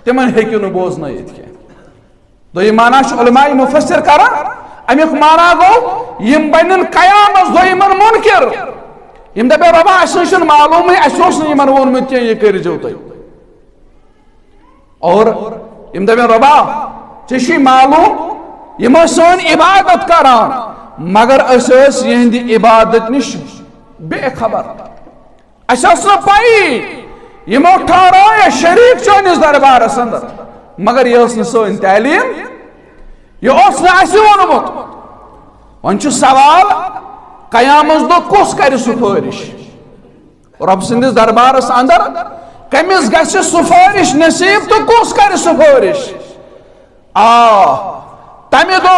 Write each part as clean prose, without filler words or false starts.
تمن ہیکو نہ بوزنائیت کی دوی مانا علماء مفسر کرا امیک مانا گو یم بنن قیامت دویمن منکر یم دپے ربا اسن معلوم ہے اسوس نہ یمن وونمت کی یہ کرجو تُہۍ اور یم دپے ربا چشی معلوم یم سن عبادت کران مگر اس یہندی عبادت نش بے خبر اس پائی یمو ٹھہرا شریک چٲنِس دربارس اندر مگر یہ اس سن تعلیم یہ اس وونمت ون سوال قیامت دہ کس کر سفارش رب سندس دربارس اندر کمس گژھِ سفارش نصیب تو کس کر سفارش تمہ دہ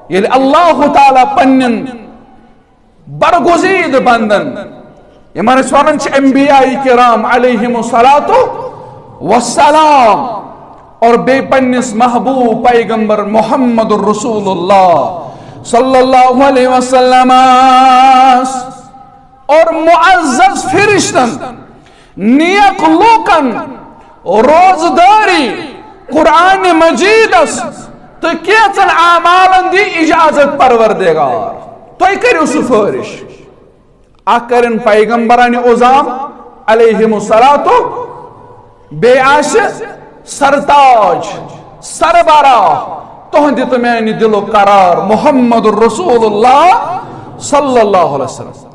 یل اللہ تعالی پنن برگزید بندن یمن ونان انبیاء کرام علیہم الصلاۃ والسلام اور بے پنس محبوب پیغمبر محمد الرسول اللہ صلی اللہ علیہ وسلم اور معزز فرشتن نیک لوکن روزداری قرآن مجیدس تو کیچن اعمالن دی اجازت پروردگار تو کرو سفارش اکرن پیغمبران عظام علیہم الصلاۃ بے آش سرتاج سربراہ تہندِ تو میانہ دل و قرار محمد الرسول اللہ صلی اللہ علیہ وسلم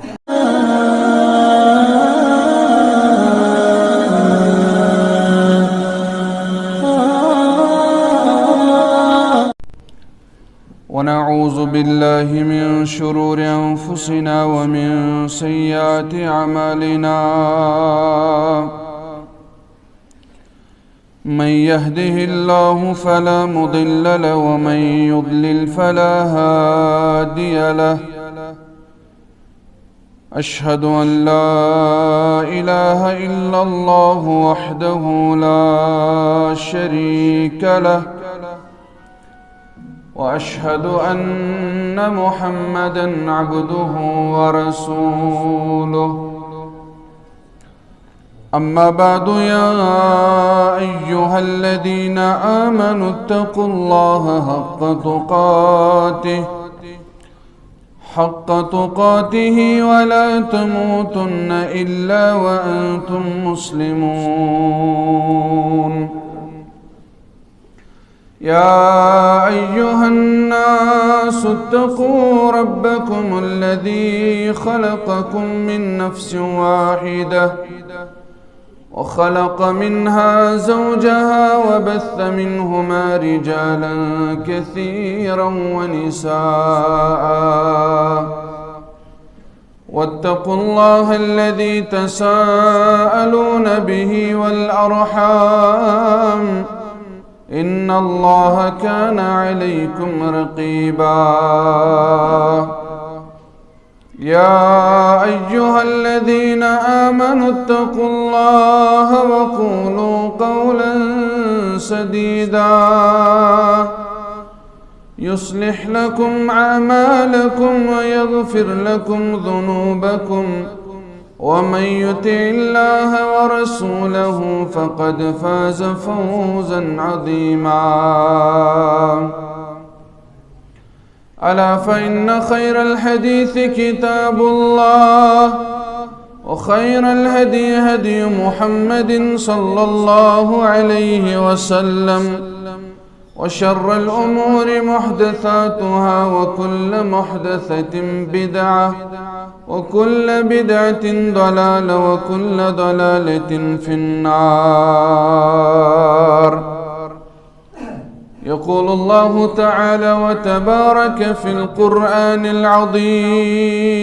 ونعوذ بالله من شرور أنفسنا ومن سيئات أعمالنا من يهده الله فلا مضل له ومن يضلل فلا هادي له أشهد أن لا إله إلا الله وحده لا شريك له وأشهد أن محمدًا عبده ورسوله أما بعد يا أيها الذين آمنوا اتقوا الله حق تقاته ولا تموتن إلا وأنتم مسلمون يا أيها الناس اتقوا ربكم الذي خلقكم من نفس واحدة وخلق منها زوجها وبث منهما رجالا كثيرا ونساء واتقوا الله الذي تساءلون به والأرحام إن الله كان عليكم رقيبا يا أيها الذين آمنوا اتقوا الله وقولوا قولا سديدا يصلح لكم أعمالكم ويغفر لكم ذنوبكم ومن يطع الله ورسوله فقد فاز فوزا عظيما ألا فإن خير الحديث كتاب الله وخير الهدي هدي محمد صلى الله عليه وسلم وشر الأمور محدثاتها وكل محدثة بدعة وكل بدعة ضلالة وكل ضلالة في النار يقول الله تعالى وتبارك في القرآن العظيم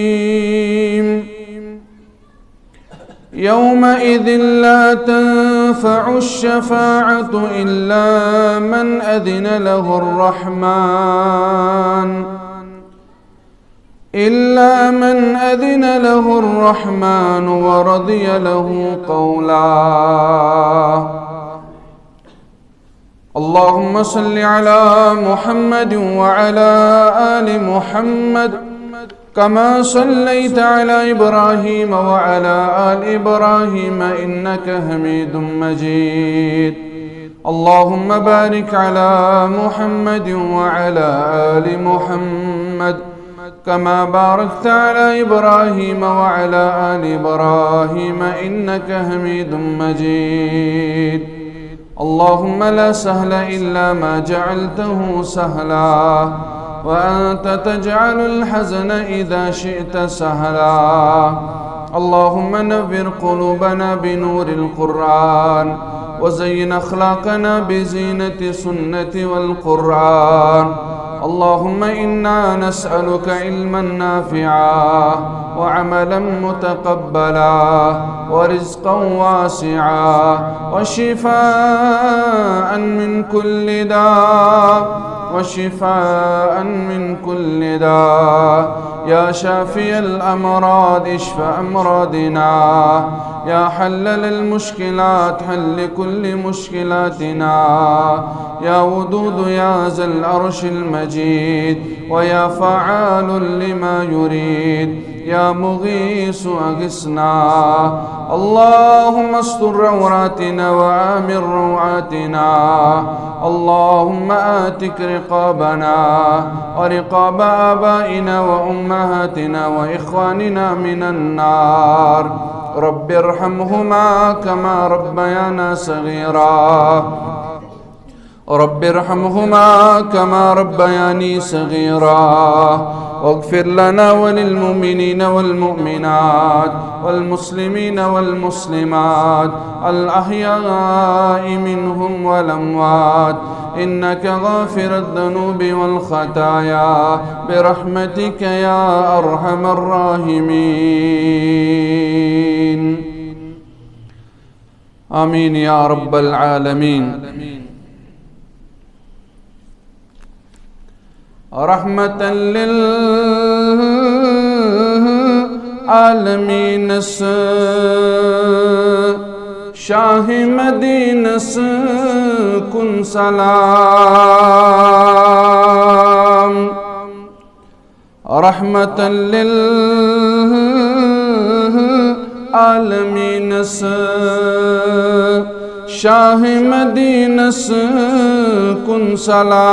يومئذ لا تنفع الشفاعة إلا من أذن له الرحمن ورضي له قولا اللهم صل على محمد وعلى آل محمد كما صليت على إبراهيم وعلى آل إبراهيم إنك حميد مجيد اللهم بارك على محمد وعلى آل محمد كما باركت على إبراهيم وعلى آل إبراهيم إنك حميد مجيد. اللهم لا سهل إلا ما جعلته سهلا وأنت تجعل الحزن إذا شئت سهلا. اللهم نور قلوبنا بنور القرآن وزين أخلاقنا بزينة سنة والقرآن. اللهم إنا نسألك علما نافعا وعملا متقبلا ورزقا واسعا وشفاء من كل داء وشفاء من كل داء. يا شافي الأمراض اشف أمراضنا، يا حلل المشكلات حل كل مشكلاتنا، يا ودود يا ذا العرش المجيد، ويا فعال لما يريد، يا مغيث أغثنا. اللهم استر عوراتنا وآمن روعاتنا. اللهم آتك رقابنا ورقاب آبائنا وأمهاتنا وإخواننا من النار. رب ارحمهما كما ربيانا صغيرا. رب ارحمهما كما ربياني صغيرا. واغفر لنا وللمؤمنين والمؤمنات والمسلمين والمسلمات الأحياء منهم والأموات إنك غافر الذنوب والخطايا برحمتك يا أرحم الراحمين. آمين يا رب العالمين. رحمة للعالمين شاہ مدینہ کن سلام. رحمة للعالمین شاہ مدینہ کن سلام.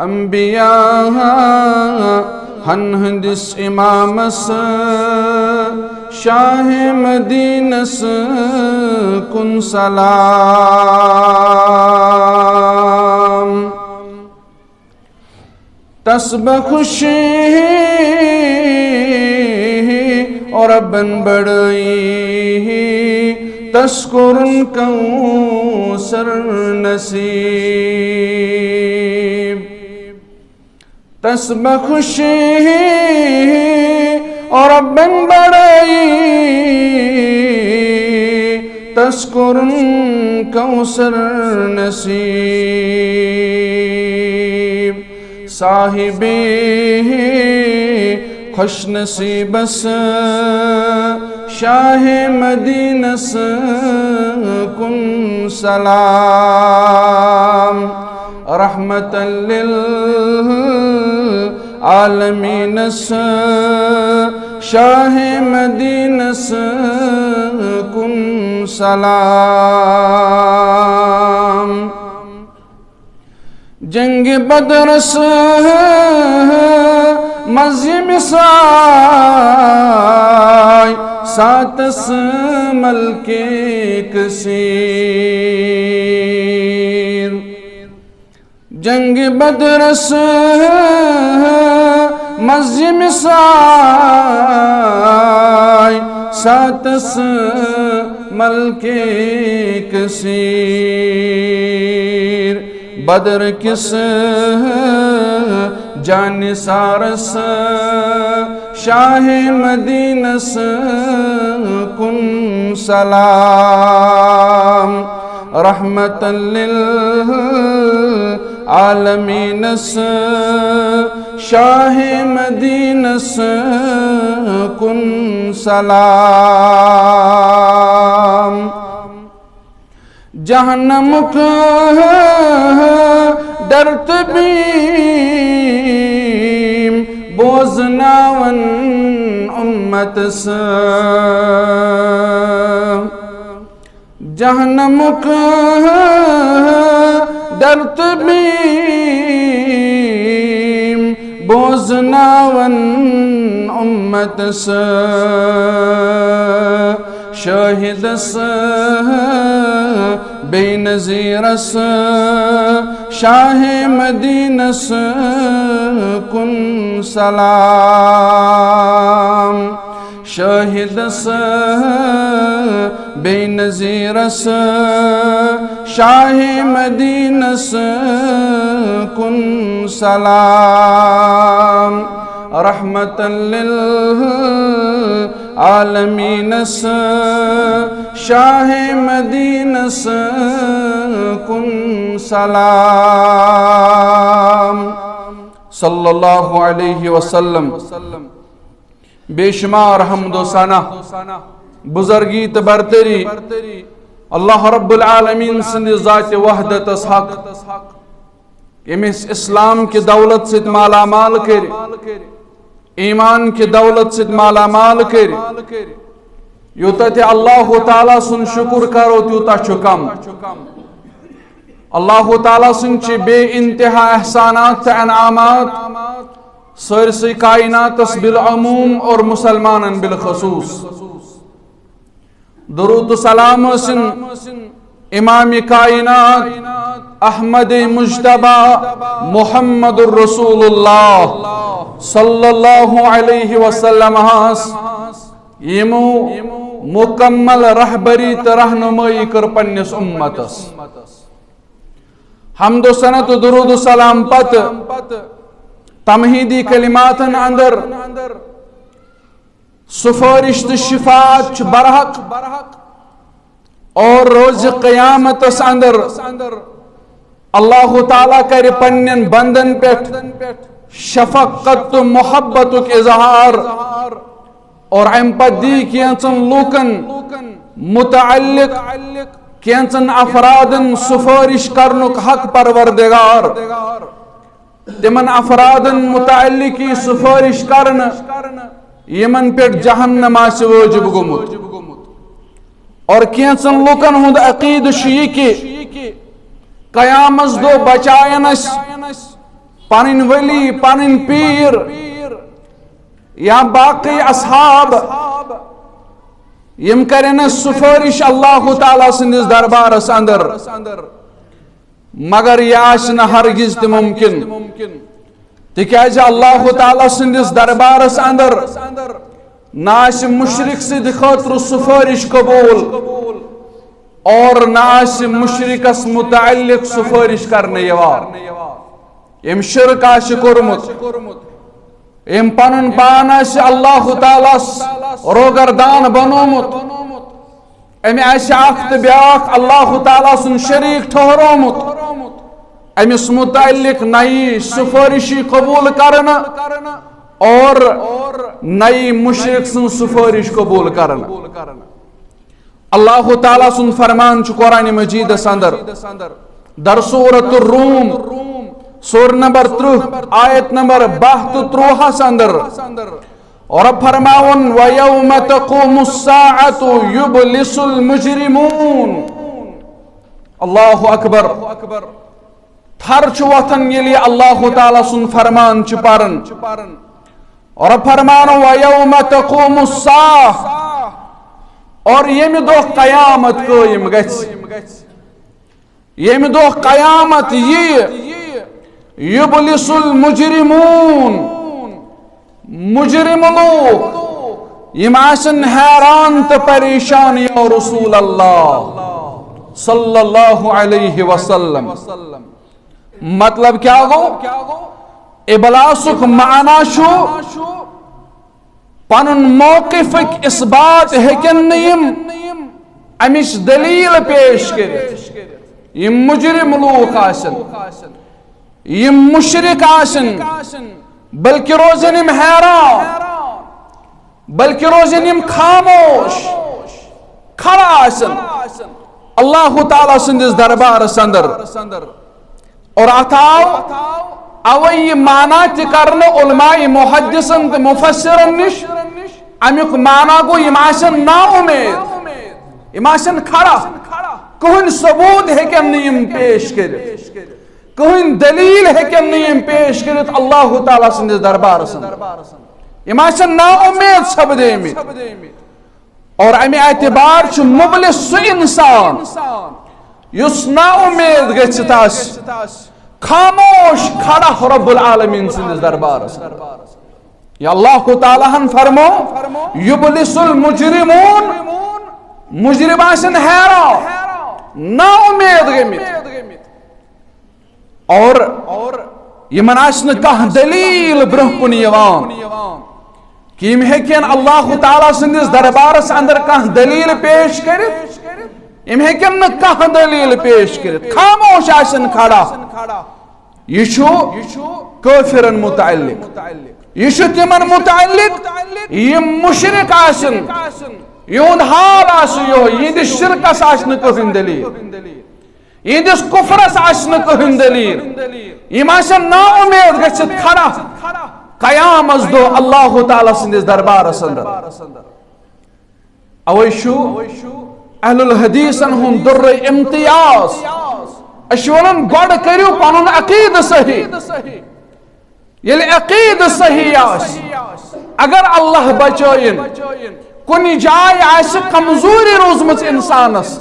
انبیاء ہندس امام شاہ مدینہ کن سلام. تسبح خوشی اور بن بڑئی تذکرن کوثر نصیب. تسبح خوشی اور بن بڑئی تذکرن کوثر نصیب. صاحبی خوش نصیبس شاہ مدینہ کن سلام. رحمة للعالمین شاہ مدینہ کن سلام. جنگ بدر مزیم سائی ساتس ملک کثیر. جنگ بدر مزیم سائی ساتس ملک کثیر. بدر کس جان سارس شاہ مدینہ کن سلام. رحمة للعالمین شاہ مدینہ کن سلام. جہنم کا درت بیم بوزناون امت جہنمک درتبیم بوزناون امت سے شاہد سے بے نظیر سے شاہ مدینہ سے کن سلام شاہد سے بے نظیر سے شاہ مدینہ سے کن سلام رحمت للعالمین سے شاہ مدینہ سے کن سلام صلی اللہ علیہ وسلم بے شمار حمد و ثنا بزرگی تو برتری اللہ رب العالمین سند ذات وحدت حق یمس اسلام کی دولت ست مالا مال کر ایمان کی دولت ست مالا مال کر یوتا تے اللہ تعالیٰ سن شکر کرو تیوتا چکم اللہ تعالیٰ سن چی بے انتہا احسانات تے انعامات سرسی کائنات بالعموم اور مسلمان بالخصوص درود سلام سن امام کائنات احمد مجتبی محمد الرسول اللہ صلی اللہ علیہ وسلم یمو مکمل رہبری رہنمائی کر پنس امتس حمد و ثنا و درود سلام پت تمہیدی کلمات اندر سفارش شفاعت برحق اور روز قیامت اندر اللہ تعالیٰ کر پنن بندن پیٹھ شفقت و محبت اظہار اور ام پدی کینچن لوکن متعلق کینچن افرادن سفارش کرنک حق پروردگار تمن افرادن متعلقی سفارش کرن یمن پیٹ جہنم آس واجب گومت اور کینچن لوکن ہند عقید یہ کہ قیامت دو بچائن پنن ولی پنن پیر یا باقی اصحاب یم کرن سفارش اللہ تعالیٰ سندس دربارس اندر مگر یہ آسن ہرگز تہ ممکن تکیاز اللہ تعالیٰ سندس دربارس اندر نہ مشرک سد خاطر سفارش قبول اور نہ مشرکس متعلق سفارش کرنے یم شرک کورمت یم پنن پان اللہ تعالیٰ روگردان بنومت امی اخ تو بیاکھ اللہ تعالیٰ سن شریک ٹھہرومت امس متعلق نئی سفارشی قبول کرنا اور نئی مشرک سن سفارش قبول کرنا اللہ تعالیٰ سن فرمان قرآن مجید اندر در سورۃ الروم سور نمبر 30 آیت نمبر 32 اندر اور فرماون وَيَوْمَ تَقُومُ السَّاعَةُ يُبْلِسُ الْمُجْرِمُونَ اللہ اکبر تھر وطن یلی اللہ تعالیٰ سن فرمان پرن اور فرمان وَيَوْمَ تَقُومُ السَّاعَةُ اور یم دو قیامت قائم گژھِ یم دو قیامت یبلس المجرمون مجرم لوگ یم آسن حیران تو پریشان یا رسول اللہ صلی اللہ علیہ وسلم مطلب کیا گو ابلاسک معنی شو پنن موقفک اثبات ہیکن نیم امش دلیل پیش کر یم مجرم لوگ آسن یم مشرک آسن بلکہ روزن یم حیران بلکہ روزن یم خاموش کھڑا آسن اللہ تعالیٰ سندس دربار اندر اور اتاو اوی معنی تکرن علماء محدثن مفسرن نش امیک معنی گو یم آسن نا امید یم آسن کھڑا کہن ثبوت ہیکن نیم پیش کرت کہن دلیل ہیکن نیم پیش کرت اللہ تعالیٰ سندس دربار سند یم آسن نا امید سپدیمت اور امی اعتبار چھ مبلس سو انسان یس نا امید گژھتھ آسہِ خاموش کھڑا رب العالمین سندس دربار یا اللہ تعالیٰ ہن فرمو یبلس المجرمون مجرم آسن حیران نا امید گمت اور یمن آسن کانٛہہ دلیل برونٛہہ کُن یوان کہ یم ہیکن اللہ تعالیٰ سندس دربارس اندر کانٛہہ دلیل پیش کرت یم ہیکن نہ کانٛہہ دلیل پیش کرت خاموش آسن کھڑا یہ چھُ کافرن متعلق یہ چھُ تمن متعلق یم مشرک آسن یہند حال آسہ یہ شرکس آسہ کہن دلیل یہندس کفرس آسہ کہن دلیل یم آسن نا امید گژھتھ کھڑا قیامت دو اللہ تعالیٰ سندس دربارس اندر اوے چھُ اہل الحدیثن ہند در امتیاز اس ونان گۄڈٕ کٔرِو پنُن عقیدٕ صحیح ییٚلہِ عقیدٕ صحیح آسہِ اگر اللہ بچٲیِن کُنہِ جایہِ آسہِ کمزوری روزمٕژ انسانس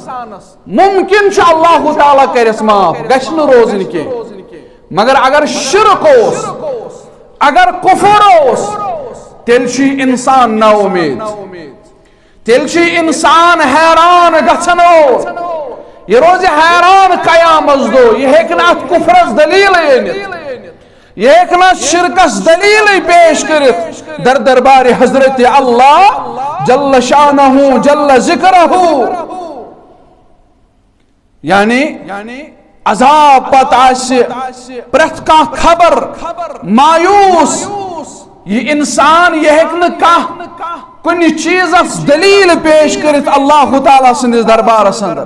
ممکن چھُ اللہ تعالیٰ کرٮ۪س معاف گژھِ نہٕ روزٕنۍ کینٛہہ مگر اگر شرک اوس اگر کفر اوس تیٚلہِ چھُ یہِ انسان نا امید تیٚلہِ چھُ یہِ انسان حیران گژھان یہ روز حیران قیامت دو یہ ہیکن ات کفرس دلیل أنِتھ یہ ہیکن ات شرکس دلیل پیش کرت در دربار حضرت اللہ جل شانہ جل ذکرہ یعنی عذاب پت آسہِ پرٛٮ۪تھ کانٛہہ خبر مایوس یہ انسان یہ ہیکن کانٛہہ کُنہِ چیزس دلیل پیش کرت اللہ تعالیٰ سندس دربارس اندر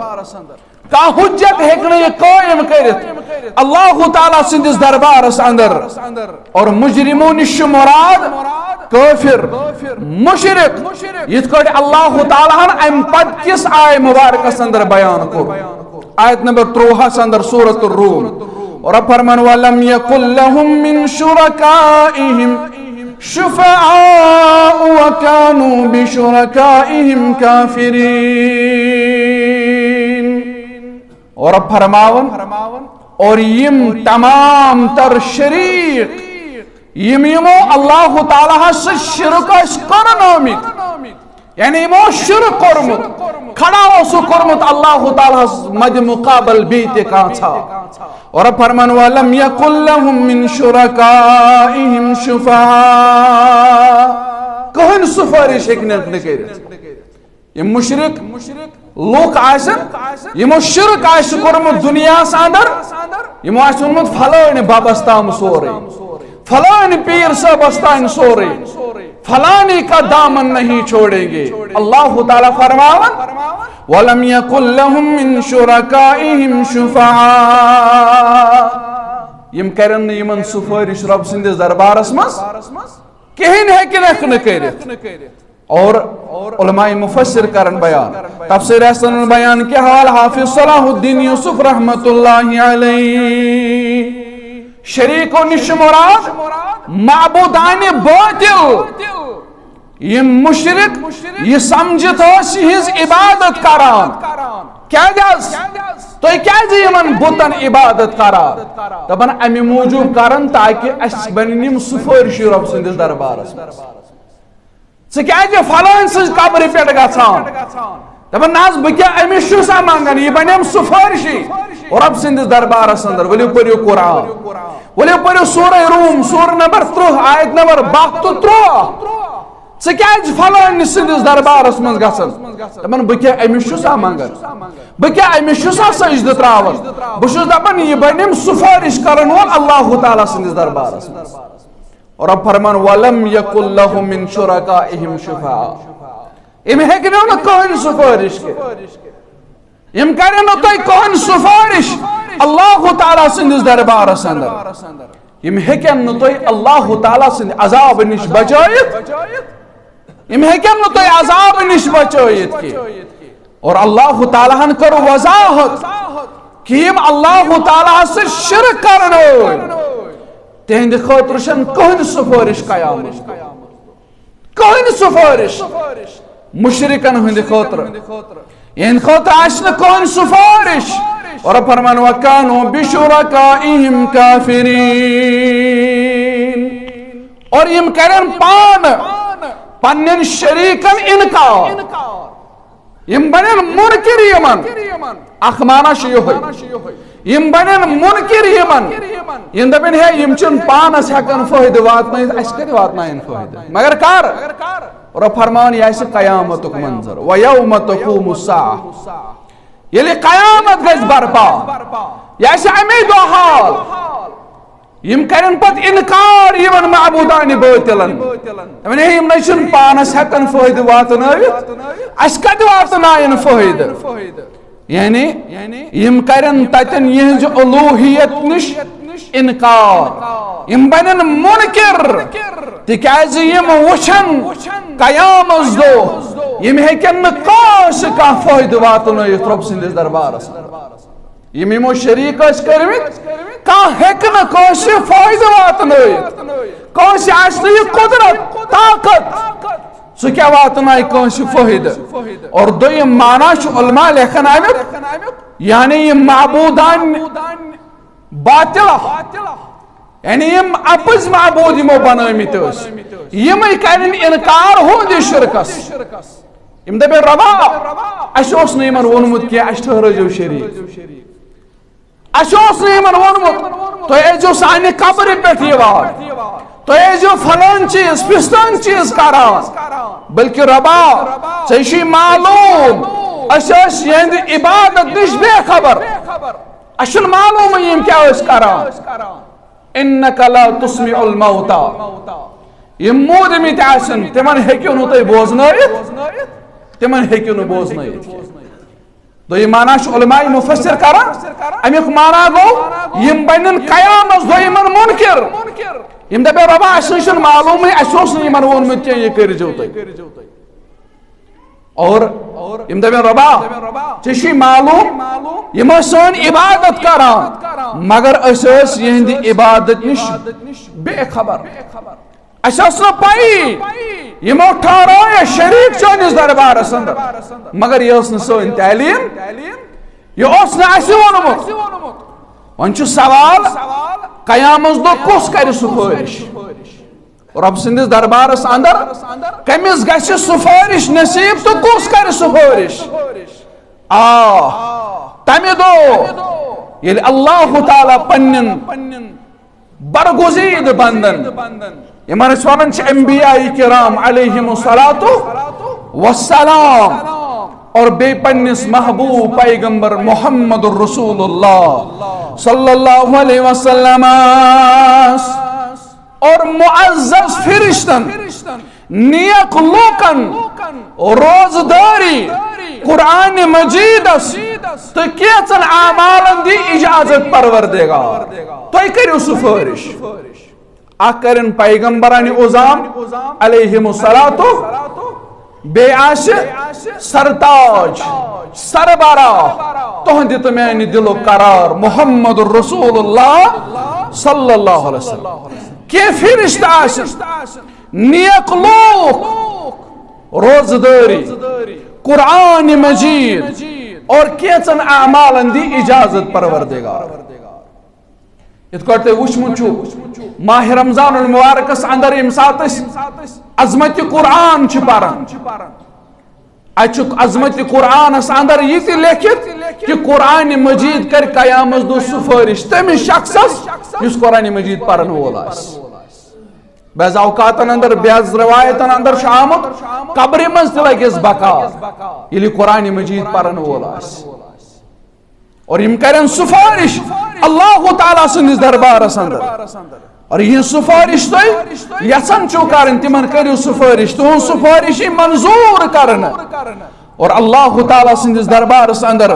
کانٛہہ حجت ہیکن یہ قائم کرت اللہ تعالیٰ سندس دربارس اندر اور مجرموں نش مراد کافر مشرک یتھ کٲٹھۍ اللہ تعالیٰ ہن ام پتہٕ کس آیہ مبارکس اندر بیان کوٚر آیت نمبر 13 اندر سورۃ الروم اور اب فرمان وَلَمْ يَكُنْ لَهُمْ مِنْ شُرَكَائِهِمْ شُفَعَاءُ وَكَانُوا بِشُرَكَائِهِمْ كَافِرِينَ اور اب فرماون اور یم تمام تر شریک یمو اللہ تعالیٰ سے شرک کرن آمت یعنی یمو شرک کورمت کھڑا اوسو کورمت اللہ تعالیٰ مد مقابل بیت کانچھا اور اب فرمان وَلَمْ يَكُنْ لَهُمْ مِنْ شُرَكَائِهِمْ شُفَعَاء کہن سفارش ہیکن کرت یہ مشرک لوک آسن یمو شرک آس کورمت دنیا اندر یمو آس ونمت فلان بابس تام سورے فلان پیر صاحبس تام سورے فلانی کا دامن نہیں چھوڑیں گے اللہ تعالیٰ فرماون وَلَمْ يَكُنْ لَهُمْ مِنْ شُرَكَائِهِمْ شُفَعَاء یم کرن یمن سفارش رب سندس دربارس مس کہن ہیکن کرت اور علماء مفسر کرن بیان تفسیر احسن البیان کے حوالہ حافظ صلاح الدین یوسف رحمت اللہ علیہ شریک و نش مراد معبودان باطل یہ مشرک یہ سمجھت ہز عبادت کران کیا جاز تو کیا جی یمن بتن عبادت کران دپن امی موجود کرن تاکہ اس بنیم سفارش رب سندس دربارس کیا جی فلان سز قبر پہ گھان دپن ناز بہ امس چھسا منگان یہ بنیم سفارشی رب سندس دربارس اندر ولو پریو قرآن ولو پریو سورہ روم سورہ نمبر 3 آیت نمبر 32 کیا فلان سندس دربارس من گھن دپان بہ امس چھسا منگان بہ امس چھسا سجدہ تراون بہ دپان یہ بنیم سفارش کرن وول اللہ تعالیٰ سندس دربارس اور اب فرمان وَلَمْ يَكُنْ لَهُمْ مِنْ شُرَكَائِهِمْ شُفَعَاء ام ہیکنو نہ کہن سفارش کے ام کرنو تو کہن سفارش اللہ تعالیٰ سندس دربارس اندر ام ہیکن نہ تو اللہ تعالیٰ سند عذاب نش بچائت ام ہیکن نہ تو عذاب نش بچائت کی اور اللہ تعالیٰ ہن کر وضاحت کہ یم اللہ تعالیٰ سے شرک کرن تہند خاطر چھن کہن سفارش قیامت کہن سفارش مشرکن ہند خاطر ان خاطر آسن کہن سفارش اور فرمان وکانوا بشرکائہم کافرین اور یم کرن پان پنن شریکن انکار یم بنن منکر یمن اخ مانا چھ یہوے یم بنن منکر یمن یم دپن ہے یم چن پانس ہیکن فائدہ واتنائیت اس کتہ واتنائن فائدہ مگر کر اور فرمان یہ اس قیامتک منظر ویوم تقوم الساعہ یلی قیامت گژھِ برپا یہ اس امی دو حال یم کرن پت انکار یمن معبودان باطلن دپن ہے یم نچن پانس ہیکن فائدہ واتنائیت اس کتہ واتنائن فائدہ یعنی یم کرن تتن یہنز الوہیت نش انکار یم بنن منکر تکیاز یم وچھن قیامت دو یم ہیکن کاش کا فائدہ واتنائیت رب سندس دربارس یم یمو شریک اس کرمت کان ہیکن کاش فائدہ واتنائیت کاش آسن قدرت طاقت سو کیا واتنائی کانش فائدہ اور دویم معنی چھ علماء لیکن آمد یعنی یہ معبودان باطلہ یعنی یم اپز معبود یمو بنٲمِتۍ ٲسۍ یمے کرن انکار ہُنٛد شرکس یم دپن ربا اس اوس نہٕ یمن ووٚنمُت کینٛہہ اَسہِ ٹھٔہرٲیزیو شریٖک اس اوس نہٕ یمن ووٚنمُت تُہۍ ٲسۍزیو سانہِ قبرِ پٮ۪ٹھ یِوان تُہۍ ٲسۍزیو فلٲنۍ چیٖز پِستٲنۍ چیٖز کران بلکہ ربا ژےٚ چھُے معلوم أسۍ ٲسۍ یِہنٛدِ عبادت نِش بے خبر اَسہِ چھُنہٕ معلوٗمٕے یِم کیٛاہ ٲسۍ کران انک لا تسمع الموتى یم موٗدمٕتۍ آسن تمن ہیٚکِو نہٕ تُہۍ بوزنٲیِتھ تمن ہیٚکِو نہٕ بوزنٲیِتھ دوٚیِم معنی چھُ علماء مفسر کران امیُک معنی گوٚو یم بنن قیامت دۄہ یمن منکر یم دپن ربا اَسہِ نہٕ چھُنہٕ معلوٗمٕے اَسہِ اوس نہٕ یمن ووٚنمُت کینٛہہ یہِ کٔرۍزیو تُہۍ اور یم دپن ربا ژےٚ چھُے معلوم یم ٲسۍ سٲنۍ عبادت کران مگر أسۍ ٲسۍ یہنٛدِ عبادت نش بے خبر اَسہِ ٲس نہٕ پَیی یمو ٹھہرٲے شریٖک چٲنِس دربارس اندر مگر یہِ ٲس نہٕ سٲنۍ تعلیٖم یہِ اوس نہٕ اَسہِ ووٚنمُت وۄنۍ چھُ سوال قیامت دۄہ کُس کرِ سفارش رب سندس دربارس اندر کمس گژھِ سفارش نصیب تو کس کر سفارش تمہ دو یل اللہ تعالی پنن برگزید بندن یمن ونان انبیاء کرام علیہم الصلاۃ والسلام اور بے پنس محبوب پیغمبر محمد الرسول اللہ صلی اللہ علیہ وسلم اور معزز فرشتن نیک لوکن روزداری قرآن مجیدس تو کیچن اعمالن دی اجازت پروردگار تو کریو سفارش اکرن پیغمبران عظام علیہم الصلاۃ بے آش سرتاج سربراہ تہندِ تو میانہِ دلُک قرار محمد الرسول اللہ صلی اللہ علیہ وسلم کہ فرشتہ آسن نیک لوک روزداری قرآن مجید اور کیچن اعمالن دی اجازت پروردگار یت کٹ تُہۍ وٕچھمُت چھُ ماہ رمضان المبارکس اندر ییٚمہِ ساتہٕ أسۍ عظمت قرآن چھِ پران اتھ چھُ عظمت قرآنس اندر یہ تہِ لیکھِتھ کہ قرآن مجید کر قیامت دۄہ سفارش تٔمِس شخصس یُس قرآن مجید پرن وول آسہِ بعض اوقاتن اندر بعض روایتن اندر چھُ آمُت قبرِ منٛز تہِ لگٮ۪س بقا ییٚلہِ قرآن مجید پرن وول آسہِ اور یم کرن سفارش اللہ تعالیٰ سندس دربارس اندر اور یہ سفارش تُہۍ یژھان چھِو کرن تمن کٔرِو سفارش تُہنٛز سفارش منظور کرن اور اللہ تعالیٰ سندس دربارس اندر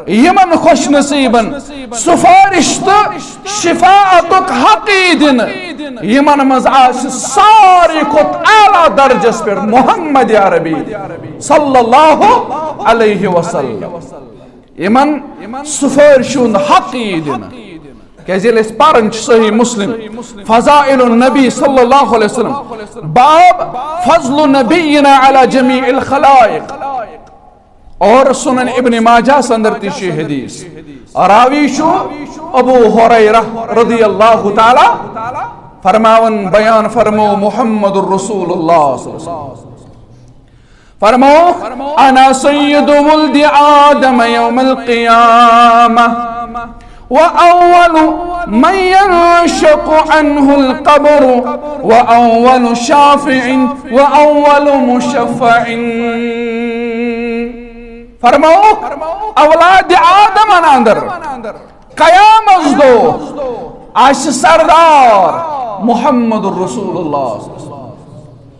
یمن خوش نصیبن سفارش تو شفاعتک حق دن یمن مز آس ساری کھت اعلیٰ درجس پر محمد عربی صلی اللہ علیہ وسلم یمن سفارش حق دن کیازِ اس پارن صحیح مسلم فضائل النبی صلی اللہ علیہ وسلم باب فضل نبینا علی جمیع الخلائق اور سنن ابن ماجہ سندر تیشی حدیث راوی شو ابو ہریرہ رضی اللہ تعالی فرماون بیان فرمو محمد الرسول اللہ صلی اللہ علیہ وسلم فرمو انا سید ولد آدم یوم القیامہ وأول من ينشق عنه القبر وأول شافع وأول مشفع فرماؤ اولاد آدم اندر قیامت دو آش سردار محمد الرسول اللہ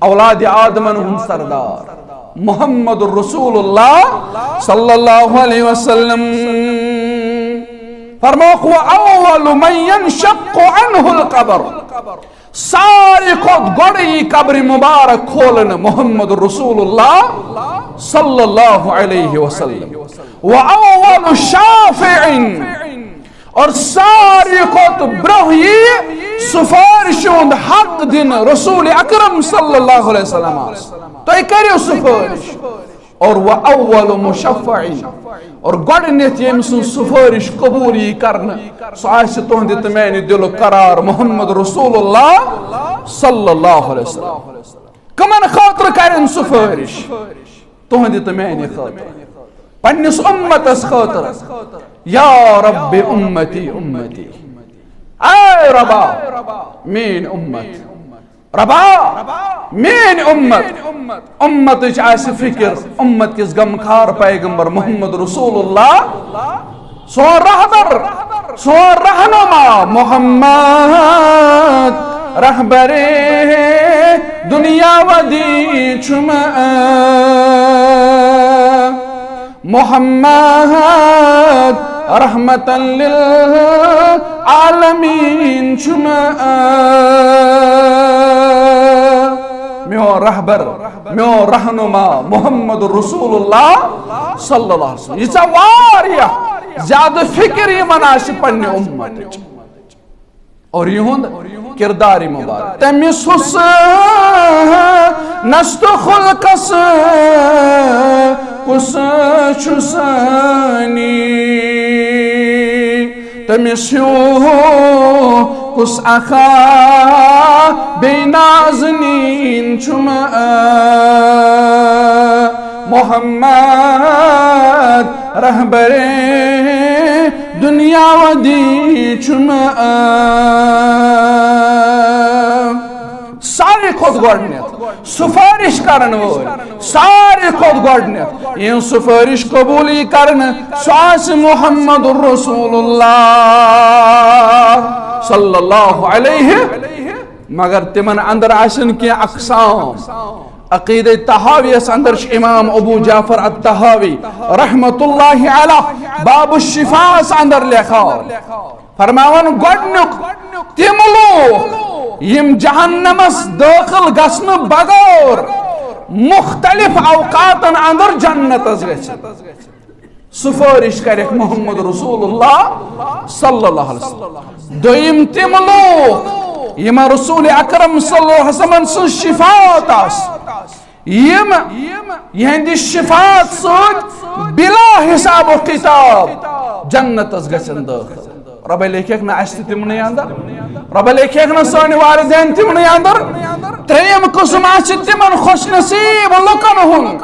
اولاد آدم ان سردار محمد الرسول اللہ صلی اللہ علیہ وسلم فرماؤ اول من ينشق عنه القبر ساری خود گوڑی قبر مبارک کھولن محمد رسول اللہ صلی اللہ علیہ وسلم وَأَوَّلُ شَافِعٍ اور ساری خود برہی سفارشوند حق دن رسول اکرم صلی اللہ علیہ وسلم تو ایک کریو سفارش اور وَأَوَّلُ مُشَفَّعٍ اور گوڑنیت یمسن سفارش قبولی کرنا سو آسی تہندت میں دل قرار محمد رسول اللہ صلی اللہ علیہ وسلم کمن خاطر کرن سفارش تہندت میں خاطر پنس امتس خاطر یا رب امتی امتی اے ربا مین امت ربا مین امت امت آس فکر امت کس غمخار پیغمبر محمد رسول اللہ سون رہبر سون رہنما محمد رہبر دنیا و دین چما محمد رحمتا للعالمین چما میو رہبر میو رہنما محمد رسول اللہ صلی اللہ علیہ وسلم یہ واریا زیادہ فکر یہ مناش پنی امت اور یہند کرداری مبارک تمس نست خلقس کس چسانی تمس کس اخا بے نازنین چما محمد رہبر دنیا و دین چما ساری خود گوڑنیت سفارش کرن وول ساری خود گوڑنیت یہ سفارش قبولی کرن سواس محمد الرسول اللہ صلی اللہ علیہ مگر تمن اندر آسن کی اقسام عقید تحاوی اس اندر امام ابو جعفر التحاوی رحمت اللہ علیہ باب الشفاء اس اندر لکھا فرماون گوڑنک تم لوگ یم جہنمس داخل گسن بغور مختلف اوقات اندر جنت گژھن سفارش کرک محمد رسول اللہ صلی اللہ علیہ وسلم دویم تم لوگ یما رسول اکرم صلی اللہ علیہ وسلم سن شفاعت آس یہندی شفاعت سوچ بلا حساب و کتاب جنت گژھن داخل رب لیکھیک نا اس تمنے اندر رب لیکھیک نا سانی والدین تمنے اندر تریم قسم آچ تمن خوش نصیب لکن ہوں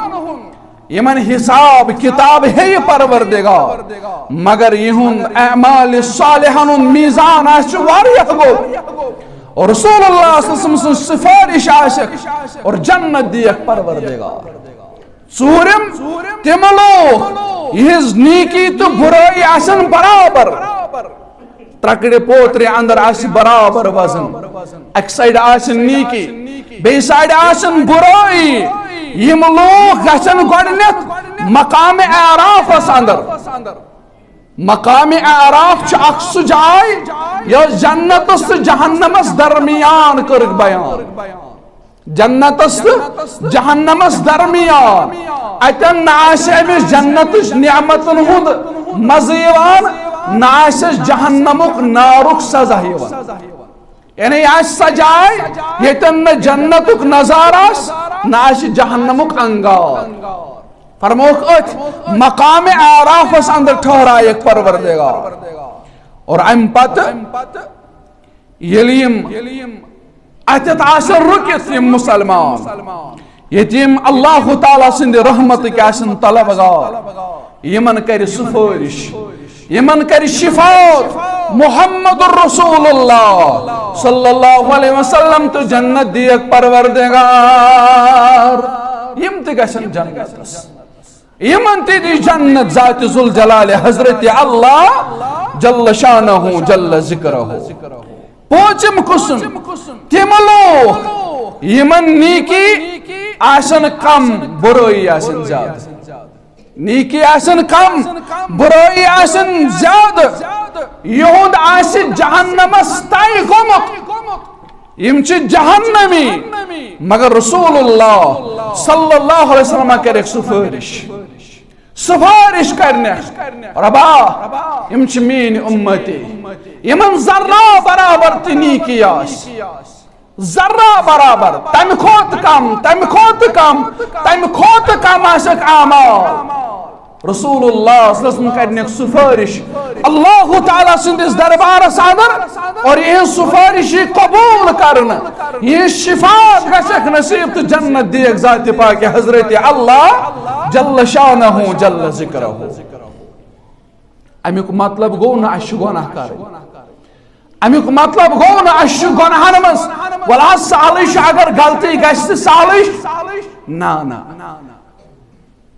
یمن حساب کتاب ہے پروردگار مگر یہن اعمال صالحان میزان آچ واریہ گو اور رسول اللہ صلی اللہ علیہ وسلم سفارش عاشق اور جنت دیکھ پروردگار ژوٗرِم تم لوگ یہز نیکی تو برائی آسن برابر ترکڑے پوترے اندر آسی برابر وزن ایک سائیڈ آسن نیکی بے سائیڈ آسن برائی یم لوگ گھسن گوڑنیت مقام اعراف اندر مقام اعراف اخ سہ جائے یا جنت جہنمس درمیان کرک بیان جنتس جہنمس درمیان اتن نہ جنت نعمتن ہند مزہ نہ جہنمک نارک سزا یعنی سجائے یتن نہ جنتک نظارہ نہ جہنمک انگار فرموک ات مقام اعراف اندر ٹھہرا ایک پروردگار اور ام پت یلیم اتت آسر رکت یم مسلمان یتیم اللہ تعالیٰ سند رحمت کیسن طلبگار یمن کر سفارش یمن کر شفاعت محمد الرسول اللہ صلی اللہ علیہ وسلم تو جنت دیک پروردگار یم تہ گژھن جنتس یمن تہ دی جنت ذات ذوالجلال حضرت اللہ جل شانہ جل ذکرہ پوچم قسم تم لوگ یمن نیکی آسن کم برائی آسن زیادہ نیکی آسن کم برائی آسن زیادہ یہود آسن جہنمس تائی گمت یم چھ جہنمی مگر رسول اللہ صلی اللہ علیہ وسلم کرے سفارش کرنے ربا یم چھ مین امتی یمن ذرہ برابر تنی کی آس ذرہ برابر تم کھوت کم تم کھوت کم تم کھوت کم آسک اعمال رسول اللہ صلی اللہ علیہ وسلم کرنے سفارش اللہ تعالیٰ سندس دربار صادر اور یہ سفارش قبول کرنا یہ شفاعت گشک نصیب تو جنت دیکھ ذات پاک حضرت اللہ جل شانہ جل ذکرہ امیک مطلب گو نہ اشو گناہ کر امیک مطلب گو نہ اشو گناہن مز ولا سالش اگر غلطی گشت سالش نا نا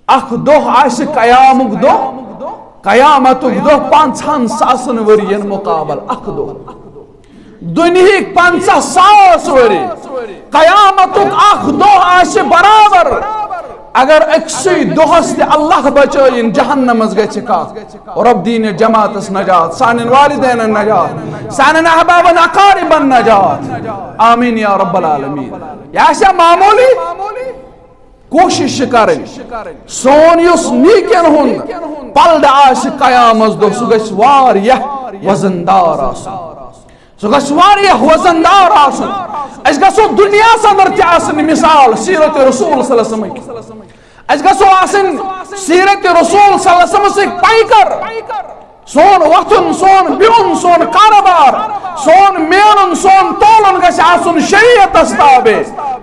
اخ دہ آس قیامک دہ قیامتک دہ 5,000 ورین مقابل اخ دہ دنہک 50,000 وری قیامتک اخ دہ آس برابر اگر اکسی دہس تے اللہ بچائن جہنمس گچھ کا رب دین جماعتس نجات سانن والدین نجات سانن احبابن اقاربن نجات آمین یا رب العالمین یا شاہ معمولی کوشش کریں سون یس نیکن ہند پلد آس قیامت دہ سہ گژھِ واریاہ وزندار آسن سہ گژھِ واریاہ وزندار آسن اس گژھو دنیاس اندر تہ آسن مثال سیرت رسول صلی اللہ علیہ وسلم اس گژھو آسن سیرت رسول صلی اللہ علیہ وسلم سے پیکر سون وقتن سون بیون سون کاروبار سون میلن سون تولن گژھِ آسن شریعتس تابع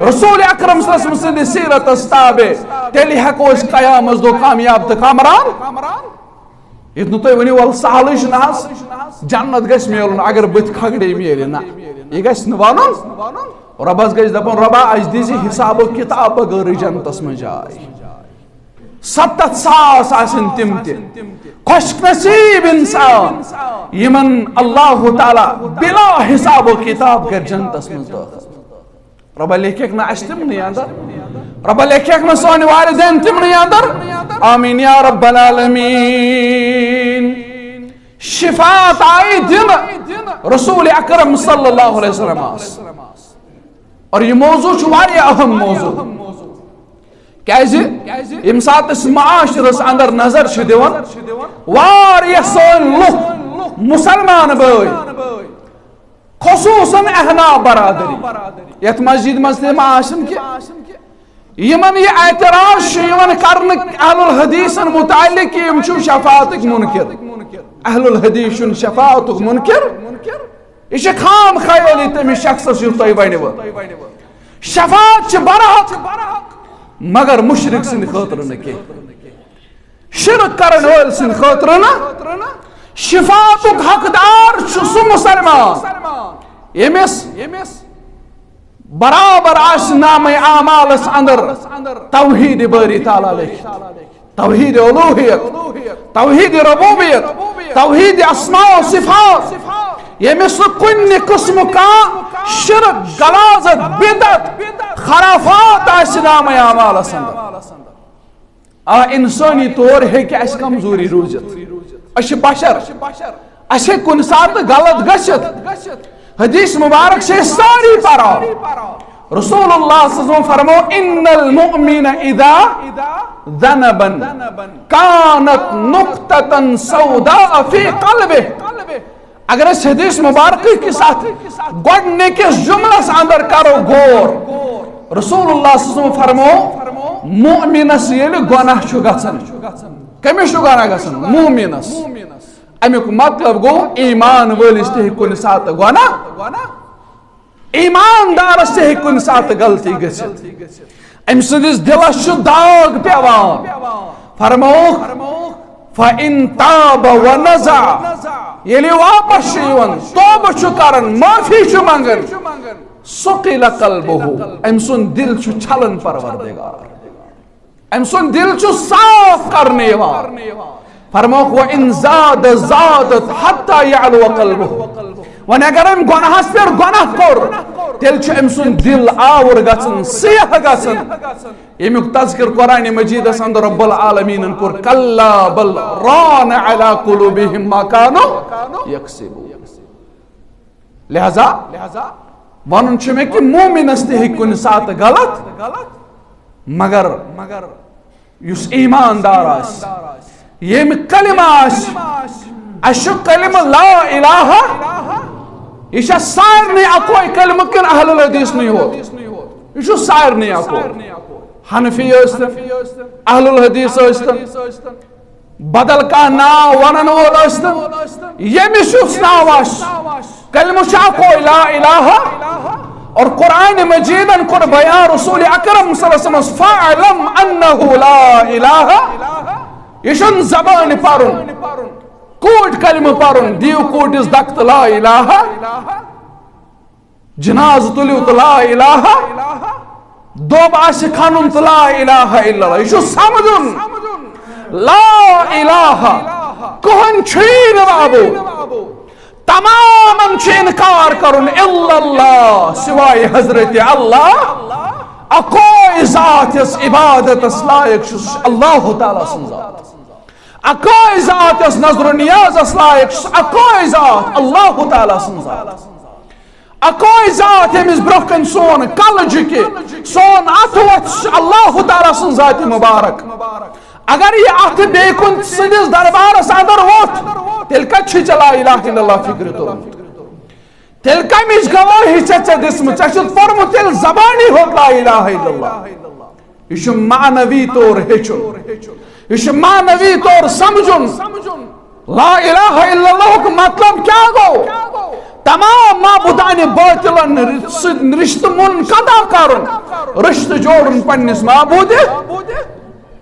رسول اکرم صلی اللہ علیہ وسلم سند سیرتس تابع تیلی ہیکو اس قیامت دہ کامیاب تو کامران یہ نو تھی ونو ول سہل نا جنت گژھِ میلن اگر بت کھگڑے میلہِ نا یہ گژھِ نہٕ ونُن ربس گژھِ دپُن ربا اَسہِ دیٖزِ حساب و کتاب بغٲرٕے جنتس منٛز جاے 70,000 آسن تم تہ خوش نصیب انسان یمن اللہ تعالیٰ بلا حساب و کتاب کر جنتس منٛز داخل ربا لیکھیک نا اس تمنی اندر ربا لیکھیک نا سون والدین تمنی اندر آمین یا رب العالمین شفاعت آئی دن رسول اکرم صلی اللہ علیہ وسلم اور یہ موضوع چھواری اہم موضوع کیازِ یم سات اس معاشرس اندر نظر چھ دیوان واریاہ سون لوک مسلمان بھائی خصوصاً احنا برادری یت مسجد مز تہ آسن کہ یمن یہ اعتراض یمن کرن اہل الحدیث متعلق یم چھو شفاعتک منکر اہل الحدیث شفاعتک منکر یہ خام خیالی تمس شخصس یت تہ ونو شفاعت چھ برحق مگر مشرک سند خاطر نہ کی شرک کرن وول سند خاطر نہ شفاعتک حقدار سہ مسلمان یمس برابر آس نام اعمالس اندر توحید باری تعالیٰ لکھ توحید الوہیت توحید ربوبیت توحید اسماء و صفات یمس کن قسم کا شرک غلاظت بدعت خرافات آس نام اعمالس اندر انسانی طور ہے کہ اس کمزوری روزت اش بشر اس کن سات غلط گشت حدیث مبارک سے ساری پارا رسول اللہ صلی اللہ علیہ وسلم فرمو ان المؤمن اذا ذنبا كانت نقطة سوداء في قلبه اگر اس حدیث مبارک کے ساتھ گوڑنے کے جملہ سے اندر کرو غور رسول اللہ صلی اللہ علیہ وسلم فرمو مؤمنس یلی گناہ چھو گژھن کمی چھو گناہ گژھن مؤمنس امیک مطلب گو ایمان وٲلِس تہِ ہیٚکہِ کُنہِ ساتہٕ گناہ ایماندارس تہِ ہیٚکہِ کُنہِ ساتہٕ غلطی گٔژھِتھ أمۍ سٕنٛدِس دِلس چھُ داغ پیوان فرمووُکھ فَإِن تاب وَنَزَعَ ییٚلہِ واپس چھُ یِوان توبہٕ چھُ کران معافی چھُ منگان سُقِلَ قلبه أمۍ سُنٛد دل چھُ چھلان پروردگار أمۍ سُنٛد دل چھُ صاف کرنہٕ یِوان فرمووُکھ وَإِن زاد زادت حتى يعلو قلبه ون اگر ام گناہس پہ گناہ کور تیل چھ ام سن دل آور گژھن سیاہ گژھن یمیک تذکر قرآن مجید اندر رب العالمین کور کلا بل ران علی قلوبہم ما كانوا یکسبون لہذا ونن چھ میں کہ مومنس تہ ہیکہِ کُنہِ ساتہٕ غلط مگر یس ایماندار آس یم کلمہ آس اشو کلمہ لا الہ یہ سارے اکوئی کلمہ کن اہل الحدیث نہیں ہو یہ سارے اکوئی حنفی اہل الحدیث بدل کا ناو ونن وول یمس یس ناو آس کلمہ اکوئی لا الہ اور قرآن مجیدن کور بیان رسول اکرم صلی اللہ علیہ وسلم فاعلم انہ لا الہ یہ زبان پرن کوٹ کلمہ پرن دیو کوٹس دکت لا الہ جناز تلیو تو لا الہ دوب آس کھانن تو لا الہ الا اللہ یہ سمجھن لا الہ کہن چھین بابو تمام چھین کار کرن الا اللہ سوائے حضرت اللہ اکوئی ذات اس عبادت اس لائق اللہ تعالیٰ سنزاد اکوئی ذات اس نظر و نیاز اس لائق اکوئی ذات اللہ تعالیٰ سنزاد اکوئی ذات ہمس برکن سون کل جکے سون اتوت اللہ تعالیٰ سنزاد مبارک اگر یہ ات بیکن سندس دربار اندر ووت تیل کچھ لا الہ الا اللہ فکر تو تیل کمیش گواہی چچا دسم چچت فرمو تیل زبانی ہوت لا الہ الا اللہ یہ معنوی طور ہیچن یہ معنوی طور سمجھن لا الہ الا اللہ کا مطلب کیا گو تمام معبودان باطلن رشتہ منقطع کرن رشتہ جوڑن پنس معبود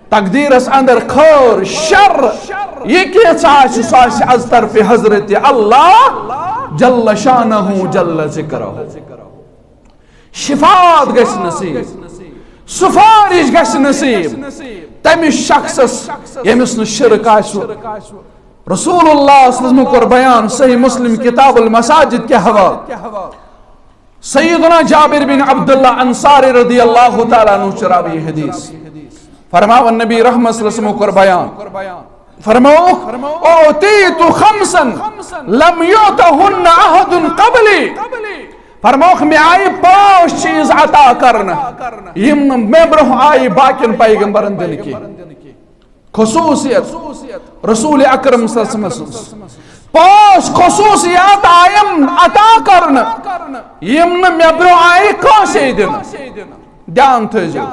تقدیرس اندر خیر شر یہ کیسا آس از طرف حضرت اللہ جل شانہ جل ذکرہ شفاعت گژھِ نصیب سفارش گژھِ نصیب تمس شخصس یمس نہ شرک آسو رسول اللہ صلی اللہ علیہ وسلم کور بیان صحیح مسلم کتاب المساجد کے حوالہ سیدنا جابر بن عبداللہ انصاری رضی اللہ تعالیٰ عنہ چراوی حدیث فرماو النبی رحمت صلی اللہ علیہ وسلم کور بیان فرماو اوتیت خمسا لم یعطہن احد قبلی فرماو میں آئی 5 چیز عطا کرنا یم میں برہ آئی باقین پیغمبرن دن کی خصوصیت رسول اکرم صلی اللہ علیہ وسلم 5 خصوصیات آئیم عطا کرنا یم میں برہ آئی کانسی دن دھیان تھیجو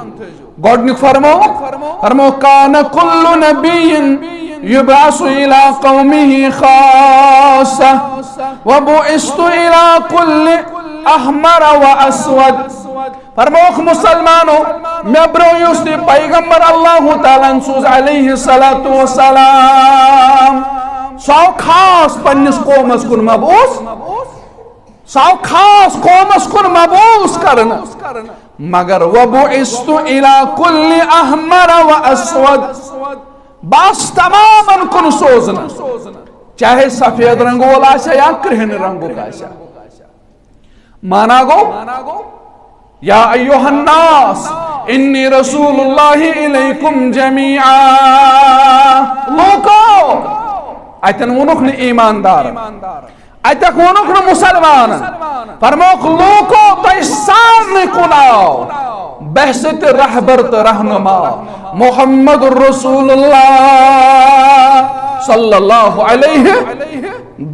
گوڑنک فرمو کان کل نبی یبعث الى قومه خاصة وبعثت الى كل احمر و اسود فرموک مسلمانو میں برویوستی پیغمبر اللہ تعالیٰ سوز علیہ السلام سو خاص پنس قومس کن مبعوث سو خاص قومس کن مبعوث کرنا مگر وبعثت الى كل احمر و اسود باس تماما کن سوزنا چاہے سفید رنگو والا یا کرہن رنگو کا مانا گو یا ایوہ الناس انی رسول اللہ الیکم جمیعا. لوکو اتن ونک نہ ایماندار اتک ونک نہ مسلمان فرموک لوکو تہ سارے کن آو بحثت رہبر تو رہنما محمد رسول اللہ صلی اللہ علیہ